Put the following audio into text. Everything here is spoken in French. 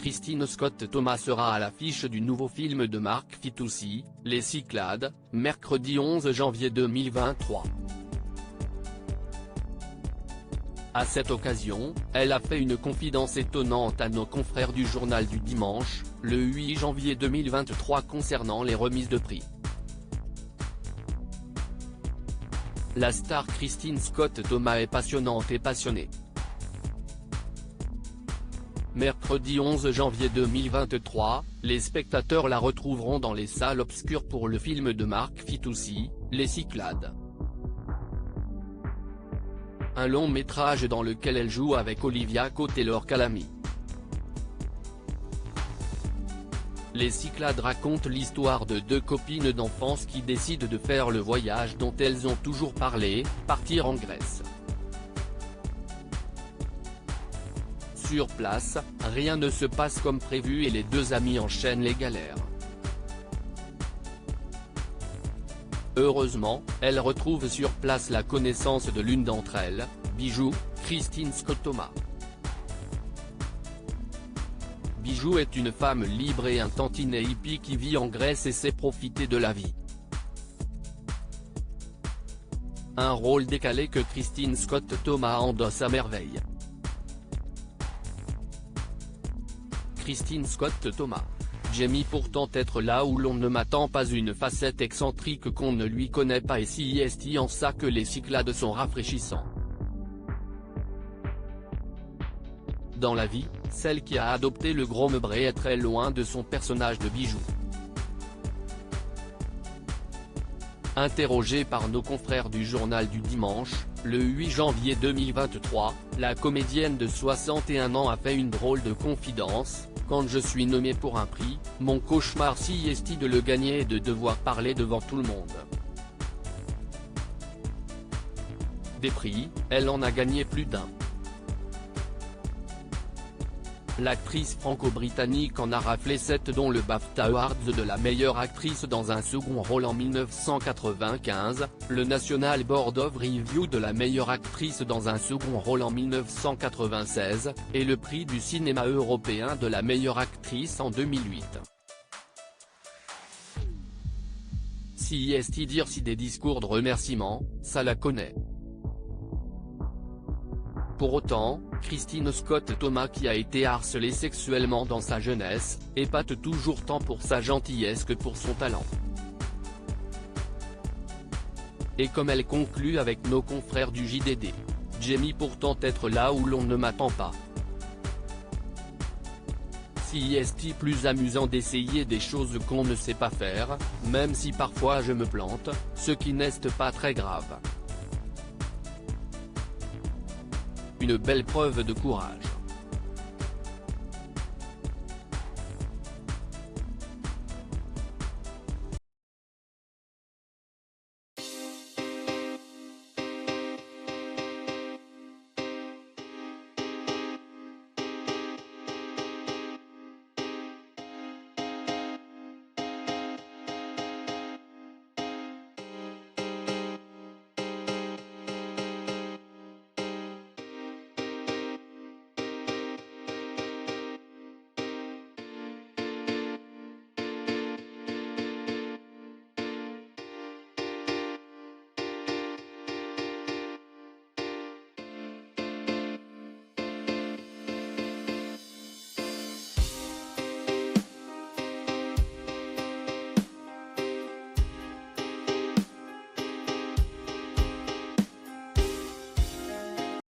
Christine Scott Thomas sera à l'affiche du nouveau film de Mark Fitoussi, Les Cyclades, mercredi 11 janvier 2023. À cette occasion, elle a fait une confidence étonnante à nos confrères du Journal du Dimanche, le 8 janvier 2023 concernant les remises de prix. La star Christine Scott Thomas est passionnante et passionnée. Mercredi 11 janvier 2023, les spectateurs la retrouveront dans les salles obscures pour le film de Mark Fitoussi, Les Cyclades. Un long métrage dans lequel elle joue avec Olivia Cotte et Laure Calamy. Les Cyclades racontent l'histoire de deux copines d'enfance qui décident de faire le voyage dont elles ont toujours parlé, partir en Grèce. Sur place, rien ne se passe comme prévu et les deux amies enchaînent les galères. Heureusement, elles retrouvent sur place la connaissance de l'une d'entre elles, Bijou, Christine Scott Thomas. Bijou est une femme libre et un tantinet hippie qui vit en Grèce et sait profiter de la vie. Un rôle décalé que Christine Scott Thomas endosse à merveille. Christine Scott Thomas. J'aime pourtant être là où l'on ne m'attend pas, une facette excentrique qu'on ne lui connaît pas, et c'est en ça que les Cyclades sont rafraîchissants. Dans la vie, celle qui a adopté le gros meubré est très loin de son personnage de Bijou. Interrogée par nos confrères du Journal du Dimanche, le 8 janvier 2023, la comédienne de 61 ans a fait une drôle de confidence. Quand je suis nommée pour un prix, mon cauchemar c'est de le gagner et de devoir parler devant tout le monde. Des prix, elle en a gagné plus d'un. L'actrice franco-britannique en a raflé 7, dont le BAFTA Awards de la meilleure actrice dans un second rôle en 1995, le National Board of Review de la meilleure actrice dans un second rôle en 1996, et le prix du cinéma européen de la meilleure actrice en 2008. Si dire si des discours de remerciement, ça la connaît. Pour autant, Christine Scott Thomas, qui a été harcelée sexuellement dans sa jeunesse, épate toujours tant pour sa gentillesse que pour son talent. Et comme elle conclut avec nos confrères du JDD, j'aime pourtant être là où l'on ne m'attend pas. C'est plus amusant d'essayer des choses qu'on ne sait pas faire, même si parfois je me plante, ce qui n'est pas très grave. Une belle preuve de courage.